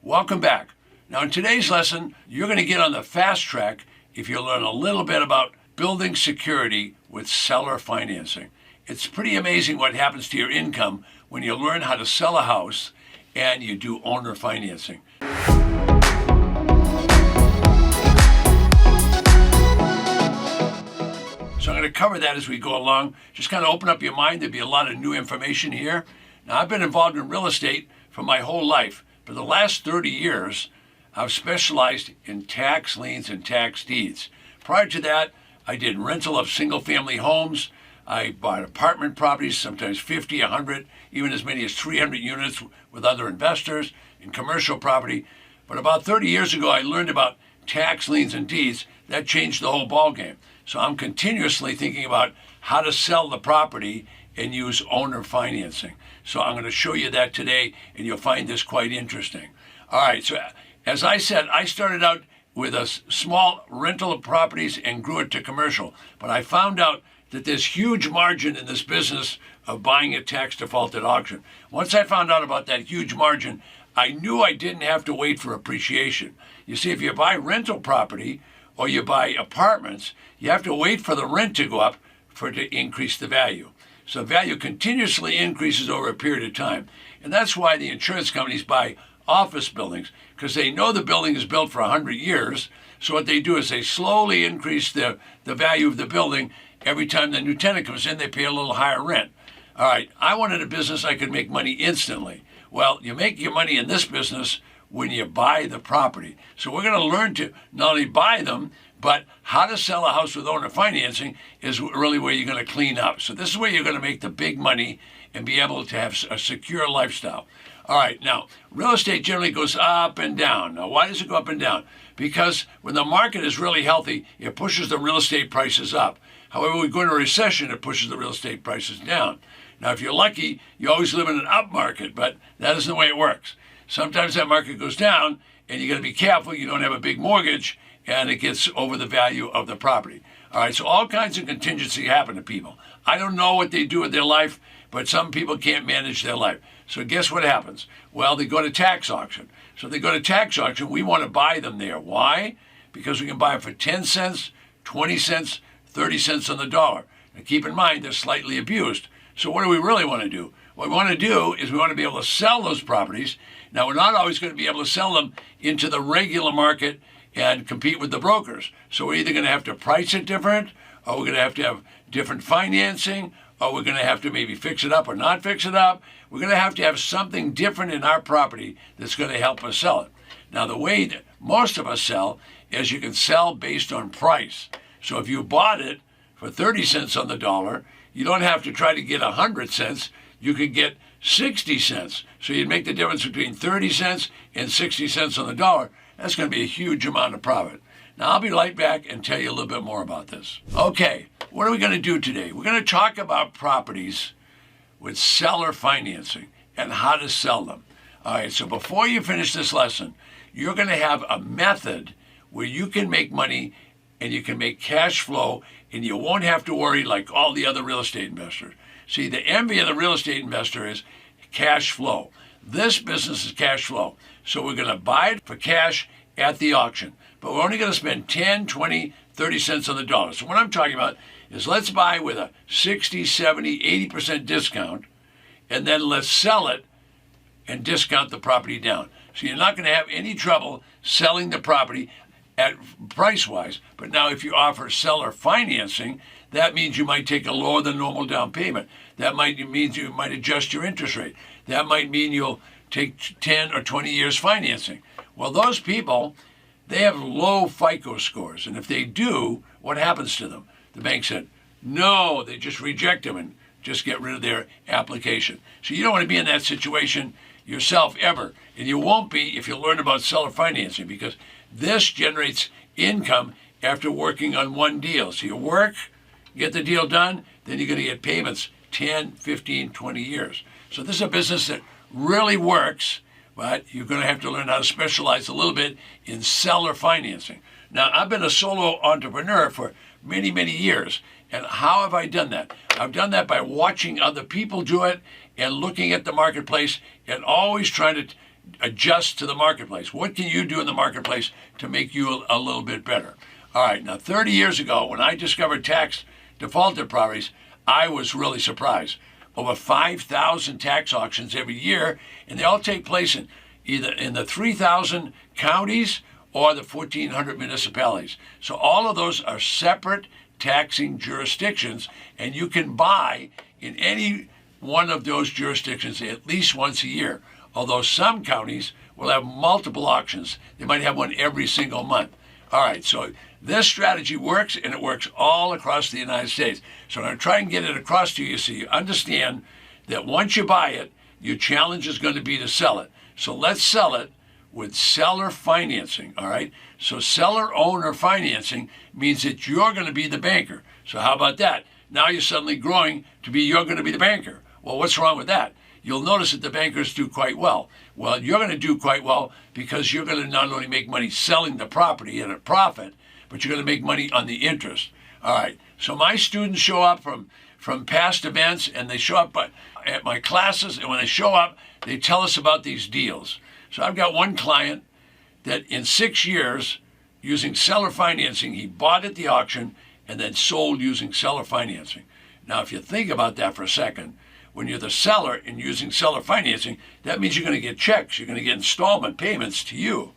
Welcome back. Now in today's lesson, you're going to get on the fast track if you learn a little bit about building security with seller financing. It's pretty amazing what happens to your income when you learn how to sell a house and you do owner financing. So I'm going to cover that as we go along. Just kind of open up your mind. There'll be a lot of new information here. Now, I've been involved in real estate for my whole life. For the last 30 years, I've specialized in tax liens and tax deeds. Prior to that, I did rental of single-family homes. I bought apartment properties, sometimes 50, 100, even as many as 300 units with other investors in commercial property. But about 30 years ago, I learned about tax liens and deeds. That changed the whole ballgame. So I'm continuously thinking about how to sell the property and use owner financing. So I'm going to show you that today, and you'll find this quite interesting. All right, so as I said, I started out with a small rental of properties and grew it to commercial. But I found out that there's huge margin in this business of buying at tax defaulted auction. Once I found out about that huge margin, I knew I didn't have to wait for appreciation. You see, if you buy rental property or you buy apartments, you have to wait for the rent to go up for it to increase the value. So value continuously increases over a period of time. And that's why the insurance companies buy office buildings, because they know the building is built for 100 years. So what they do is they slowly increase the value of the building. Every time the new tenant comes in, they pay a little higher rent. All right, I wanted a business I could make money instantly. Well, you make your money in this business when you buy the property. So we're going to learn to not only buy them, but how to sell a house with owner financing is really where you're going to clean up. So this is where you're going to make the big money and be able to have a secure lifestyle. All right, now, real estate generally goes up and down. Now, why does it go up and down? Because when the market is really healthy, it pushes the real estate prices up. However, we go into a recession, it pushes the real estate prices down. Now, if you're lucky, you always live in an up market, but that isn't the way it works. Sometimes that market goes down, and you got to be careful you don't have a big mortgage, and it gets over the value of the property. All right, so all kinds of contingency happen to people. I don't know what they do with their life, but some people can't manage their life. So guess what happens? Well, they go to tax auction. So they go to tax auction. We want to buy them there. Why? Because we can buy them for 10 cents, 20 cents, 30 cents on the dollar. Now keep in mind, they're slightly abused. So what do we really want to do? What we want to do is we want to be able to sell those properties. Now, we're not always going to be able to sell them into the regular market and compete with the brokers. So we're either going to have to price it different, or we're going to have different financing, or we're going to have to maybe fix it up or not fix it up. We're going to have something different in our property that's going to help us sell it. Now, the way that most of us sell is you can sell based on price. So if you bought it for 30 cents on the dollar, you don't have to try to get 100 cents. You could get 60 cents. So you'd make the difference between 30 cents and 60 cents on the dollar. That's going to be a huge amount of profit. Now, I'll be right back and tell you a little bit more about this. Okay, what are we going to do today? We're going to talk about properties with seller financing and how to sell them. All right, so before you finish this lesson, you're going to have a method where you can make money and you can make cash flow, and you won't have to worry like all the other real estate investors. See, the envy of the real estate investor is cash flow. This business is cash flow. So we're going to buy it for cash at the auction, but we're only going to spend 10, 20, 30 cents on the dollar. So what I'm talking about is let's buy with a 60, 70, 80% discount, and then let's sell it and discount the property down. So you're not going to have any trouble selling the property at price-wise. But now if you offer seller financing, that means you might take a lower than normal down payment. That might mean you might adjust your interest rate. That might mean you'll take 10 or 20 years financing. Well, those people, they have low FICO scores. And if they do, what happens to them? The bank said, no, they just reject them and just get rid of their application. So you don't want to be in that situation yourself ever. And you won't be if you learn about seller financing, because this generates income after working on one deal. So you work, get the deal done, then you're going to get payments 10, 15, 20 years. So this is a business that really works, but you're going to have to learn how to specialize a little bit in seller financing. Now, I've been a solo entrepreneur for many, many years. And how have I done that? I've done that by watching other people do it and looking at the marketplace and always trying to adjust to the marketplace? What can you do in the marketplace to make you a little bit better? All right, now 30 years ago, when I discovered tax defaulted properties, I was really surprised. Over 5,000 tax auctions every year, and they all take place in either in the 3,000 counties or the 1,400 municipalities. So all of those are separate taxing jurisdictions, and you can buy in any one of those jurisdictions at least once a year. Although some counties will have multiple auctions. They might have one every single month. All right, so this strategy works, and it works all across the United States. So I'm going to try and get it across to you so you understand that once you buy it, your challenge is going to be to sell it. So let's sell it with seller financing, all right? So seller-owner financing means that you're going to be the banker. So how about that? Now you're suddenly growing to be you're going to be the banker. Well, what's wrong with that? You'll notice that the bankers do quite well. Well, you're going to do quite well because you're going to not only make money selling the property at a profit, but you're going to make money on the interest. All right, so my students show up from past events, and they show up at my classes, and when they show up, they tell us about these deals. So I've got one client that in 6 years, using seller financing, he bought at the auction and then sold using seller financing. Now, if you think about that for a second, when you're the seller and using seller financing, that means you're going to get checks. You're going to get installment payments to you.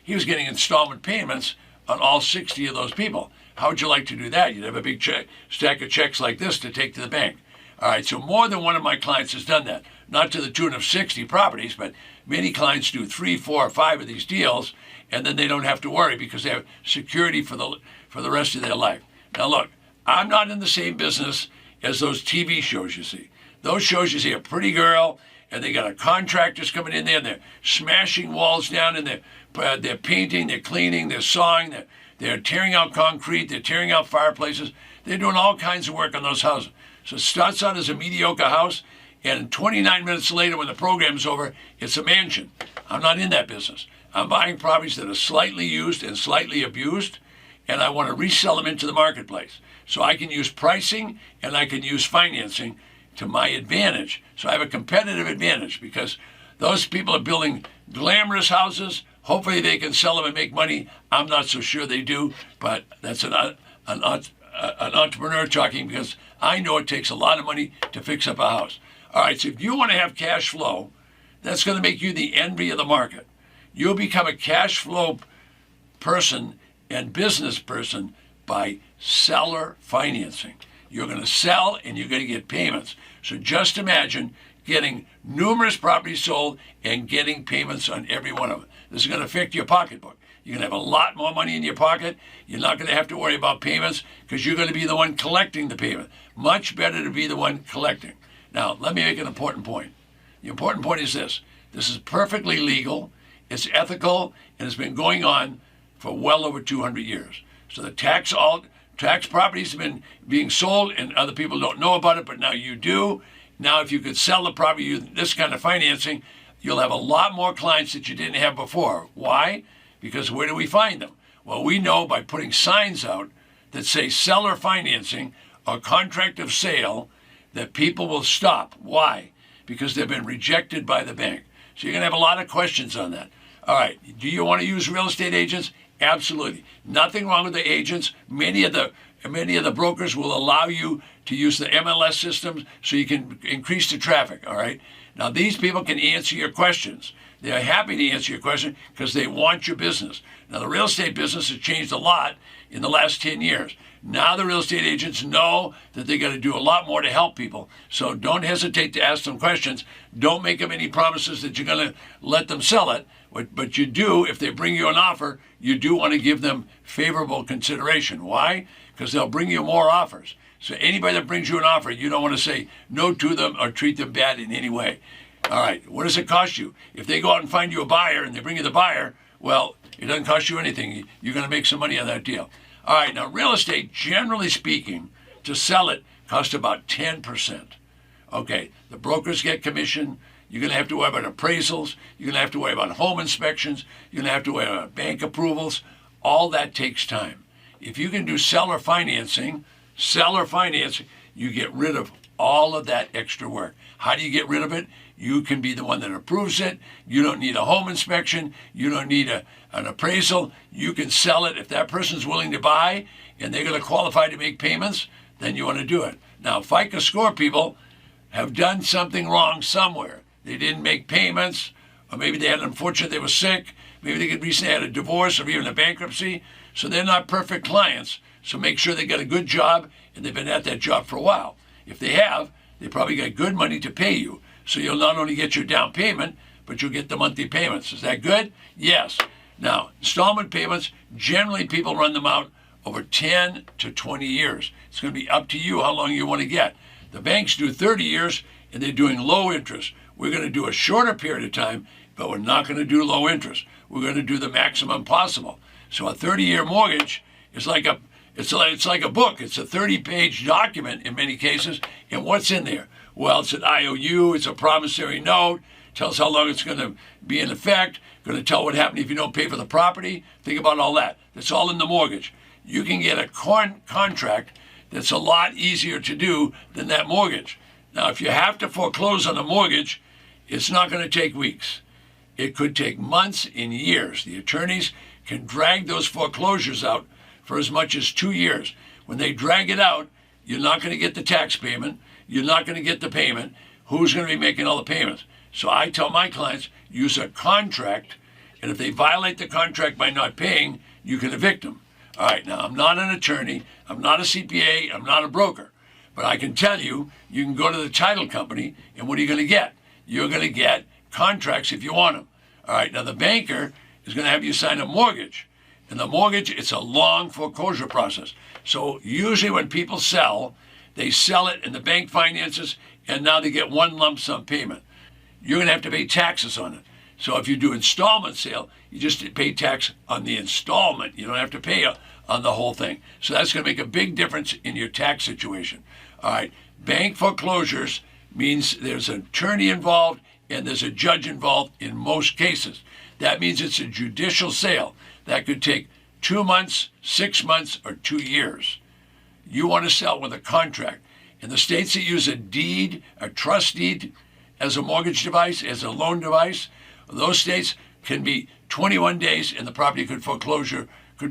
He was getting installment payments on all 60 of those people. How would you like to do that? You'd have a big stack of checks like this to take to the bank. All right, so more than one of my clients has done that. Not to the tune of 60 properties, but many clients do 3, 4, or 5 of these deals, and then they don't have to worry because they have security for the rest of their life. Now look, I'm not in the same business as those TV shows you see. Those shows you see a pretty girl, and they got a contractors coming in there, and they're smashing walls down, and they're painting, they're cleaning, they're sawing, they're tearing out concrete, they're tearing out fireplaces. They're doing all kinds of work on those houses. So it starts out as a mediocre house, and 29 minutes later, when the program's over, it's a mansion. I'm not in that business. I'm buying properties that are slightly used and slightly abused, and I want to resell them into the marketplace. So I can use pricing and I can use financing to my advantage. So I have a competitive advantage because those people are building glamorous houses. Hopefully they can sell them and make money. I'm not so sure they do, but that's an entrepreneur talking because I know it takes a lot of money to fix up a house. All right, so if you want to have cash flow, that's going to make you the envy of the market. You'll become a cash flow person and business person by seller financing. You're going to sell and you're going to get payments. So just imagine getting numerous properties sold and getting payments on every one of them. This is going to affect your pocketbook. You're going to have a lot more money in your pocket. You're not going to have to worry about payments because you're going to be the one collecting the payment. Much better to be the one collecting. Now, let me make an important point. The important point is this. This is perfectly legal, it's ethical, and it's been going on for well over 200 years. So the tax properties have been being sold, and other people don't know about it, but now you do. Now, if you could sell the property using this kind of financing, you'll have a lot more clients that you didn't have before. Why? Because where do we find them? Well, we know by putting signs out that say seller financing or contract of sale that people will stop. Why? Because they've been rejected by the bank. So you're going to have a lot of questions on that. All right, do you want to use real estate agents? Absolutely. Nothing wrong with the agents. Many of the brokers will allow you to use the MLS systems so you can increase the traffic, all right? Now, these people can answer your questions. They're happy to answer your question because they want your business. Now, the real estate business has changed a lot in the last 10 years. Now the real estate agents know that they got to do a lot more to help people. So don't hesitate to ask them questions. Don't make them any promises that you're going to let them sell it. But you do, if they bring you an offer, you do want to give them favorable consideration. Why? Because they'll bring you more offers. So anybody that brings you an offer, you don't want to say no to them or treat them bad in any way. All right, what does it cost you? If they go out and find you a buyer and they bring you the buyer, well, it doesn't cost you anything. You're going to make some money on that deal. All right, now real estate, generally speaking, to sell it costs about 10%. Okay, the brokers get commission. You're going to have to worry about appraisals. You're going to have to worry about home inspections. You're going to have to worry about bank approvals. All that takes time. If you can do seller financing, you get rid of all of that extra work. How do you get rid of it? You can be the one that approves it. You don't need a home inspection. You don't need an appraisal. You can sell it. If that person's willing to buy and they're going to qualify to make payments, then you want to do it. Now, FICO score people have done something wrong somewhere. They didn't make payments, or maybe they had unfortunate, they were sick. Maybe they could recently had a divorce or even a bankruptcy. So they're not perfect clients. So make sure they got a good job and they've been at that job for a while. If they have, they probably got good money to pay you. So you'll not only get your down payment, but you'll get the monthly payments. Is that good? Yes. Now, installment payments, generally people run them out over 10 to 20 years. It's going to be up to you how long you want to get. The banks do 30 years and they're doing low interest. We're going to do a shorter period of time, but we're not going to do low interest. We're going to do the maximum possible. So a 30-year mortgage is like a book. It's a 30-page document in many cases. And what's in there? Well, it's an IOU. It's a promissory note. Tells how long it's going to be in effect. Going to tell what happens if you don't pay for the property. Think about all that. That's all in the mortgage. You can get a contract that's a lot easier to do than that mortgage. Now, if you have to foreclose on a mortgage, it's not going to take weeks. It could take months and years. The attorneys can drag those foreclosures out for as much as 2 years. When they drag it out, you're not going to get the tax payment. You're not going to get the payment. Who's going to be making all the payments? So I tell my clients, use a contract, and if they violate the contract by not paying, you can evict them. All right, now I'm not an attorney. I'm not a CPA. I'm not a broker. But I can tell you, you can go to the title company, and what are you going to get? You're going to get contracts if you want them. All right, now the banker is going to have you sign a mortgage. And the mortgage, it's a long foreclosure process. So usually when people sell, they sell it and the bank finances, and now they get one lump sum payment. You're going to have to pay taxes on it. So if you do installment sale, you just pay tax on the installment. You don't have to pay on the whole thing. So that's going to make a big difference in your tax situation. All right, bank foreclosures means there's an attorney involved and there's a judge involved in most cases. That means it's a judicial sale. That could take 2 months, 6 months, or 2 years. You want to sell with a contract. In the states that use a deed, a trust deed, as a mortgage device, as a loan device, those states can be 21 days and the property could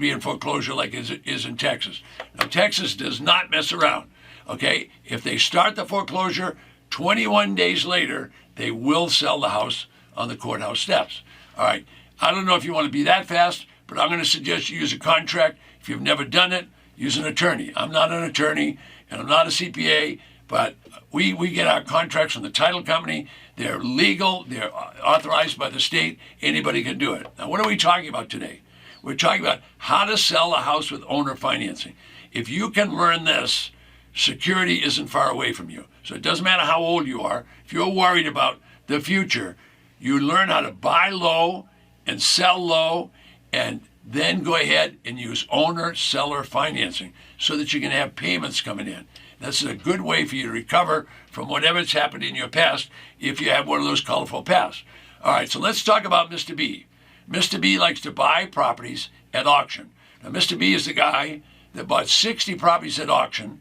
be in foreclosure like it is in Texas. Now, Texas does not mess around, okay? If they start the foreclosure, 21 days later, they will sell the house on the courthouse steps. All right, I don't know if you want to be that fast, but I'm going to suggest you use a contract. If you've never done it, use an attorney. I'm not an attorney, and I'm not a CPA, but we get our contracts from the title company. They're legal. They're authorized by the state. Anybody can do it. Now, what are we talking about today? We're talking about how to sell a house with owner financing. If you can learn this, security isn't far away from you. So it doesn't matter how old you are. If you're worried about the future, you learn how to buy low and sell low, and then go ahead and use owner-seller financing so that you can have payments coming in. That's a good way for you to recover from whatever's happened in your past if you have one of those colorful pasts. All right, so let's talk about Mr. B. Mr. B likes to buy properties at auction. Now, Mr. B is the guy that bought 60 properties at auction,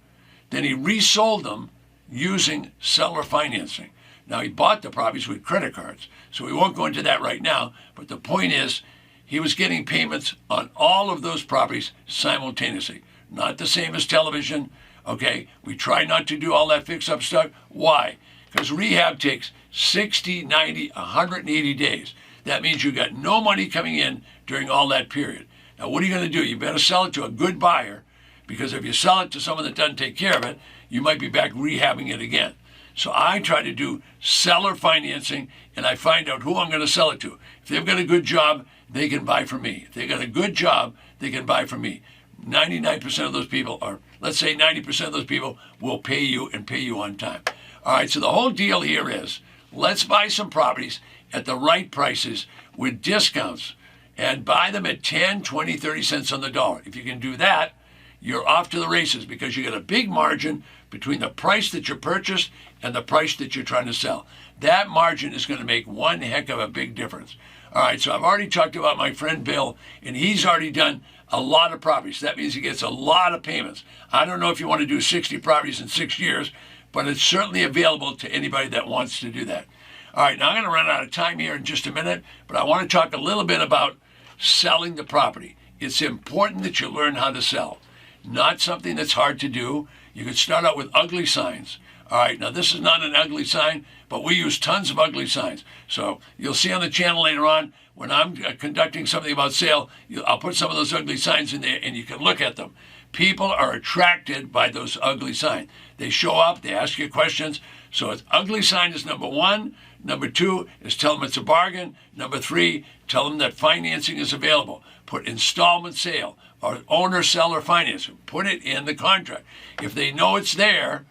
then he resold them using seller financing. Now, he bought the properties with credit cards, so we won't go into that right now, but the point is he was getting payments on all of those properties simultaneously. Not the same as television, okay? We try not to do all that fix-up stuff. Why? Because rehab takes 60, 90, 180 days. That means you got no money coming in during all that period. Now, what are you going to do? You better sell it to a good buyer, because if you sell it to someone that doesn't take care of it, you might be back rehabbing it again. So I try to do seller financing, and I find out who I'm going to sell it to. If they've got a good job, they can buy from me. If they've got a good job, they can buy from me. 99% of those people, or let's say 90% of those people, will pay you and pay you on time. All right, so the whole deal here is, let's buy some properties at the right prices with discounts and buy them at 10, 20, 30 cents on the dollar. If you can do that, you're off to the races, because you get a big margin between the price that you purchased and the price that you're trying to sell. That margin is going to make one heck of a big difference. All right, so I've already talked about my friend Bill, and he's already done a lot of properties. That means he gets a lot of payments. I don't know if you want to do 60 properties in 6 years, but it's certainly available to anybody that wants to do that. All right, now I'm going to run out of time here in just a minute, but I want to talk a little bit about selling the property. It's important that you learn how to sell. Not something that's hard to do. You could start out with ugly signs. All right, now this is not an ugly sign, but we use tons of ugly signs. So you'll see on the channel later on, when I'm conducting something about sale, I'll put some of those ugly signs in there and you can look at them. People are attracted by those ugly signs. They show up, they ask you questions. So it's ugly sign is number one. Number two is tell them it's a bargain. Number three, tell them that financing is available. Put installment sale or owner-seller financing. Put it in the contract. If they know it's there,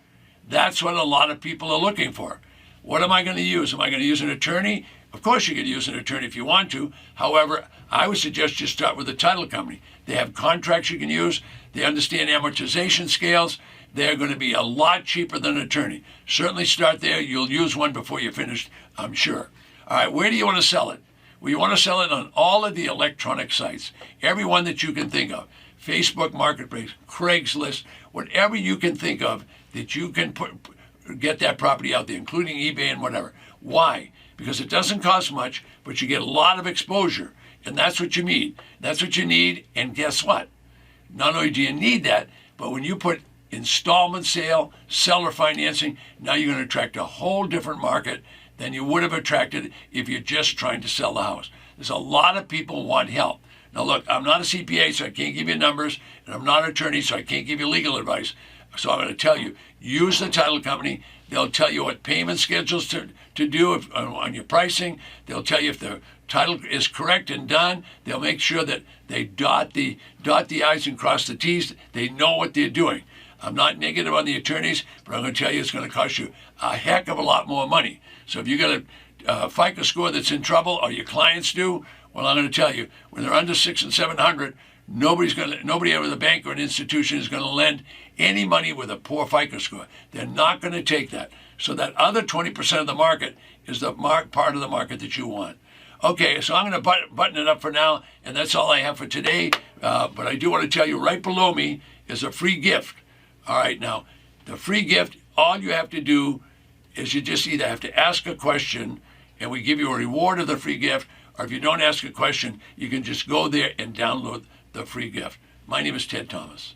that's what a lot of people are looking for. What am I going to use? Am I going to use an attorney? Of course you can use an attorney if you want to. However, I would suggest you start with a title company. They have contracts you can use. They understand amortization scales. They're going to be a lot cheaper than an attorney. Certainly start there. You'll use one before you're finished, I'm sure. All right, where do you want to sell it? Well, you want to sell it on all of the electronic sites, every one that you can think of. Facebook Marketplace, Craigslist, whatever you can think of that you can get that property out there, including eBay and whatever. Why? Because it doesn't cost much, but you get a lot of exposure, and that's what you need. That's what you need, and guess what? Not only do you need that, but when you put installment sale, seller financing, now you're going to attract a whole different market than you would have attracted if you're just trying to sell the house. There's a lot of people who want help. Now look, I'm not a CPA, so I can't give you numbers, and I'm not an attorney, so I can't give you legal advice. So I'm going to tell you, use the title company. They'll tell you what payment schedules to do on your pricing. They'll tell you if the title is correct and done. They'll make sure that they dot the I's and cross the T's. They know what they're doing. I'm not negative on the attorneys, but I'm going to tell you it's going to cost you a heck of a lot more money. So if you got a FICO score that's in trouble, or your clients do, well, I'm going to tell you, when they're under 600 and 700, nobody over the bank or an institution is going to lend any money with a poor FICO score. They're not going to take that. So that other 20% of the market is the part of the market that you want. Okay, so I'm going to button it up for now, and that's all I have for today. But I do want to tell you, right below me is a free gift. All right, now, the free gift, all you have to do is you just either have to ask a question, and we give you a reward of the free gift, or if you don't ask a question, you can just go there and download the free gift. My name is Ted Thomas.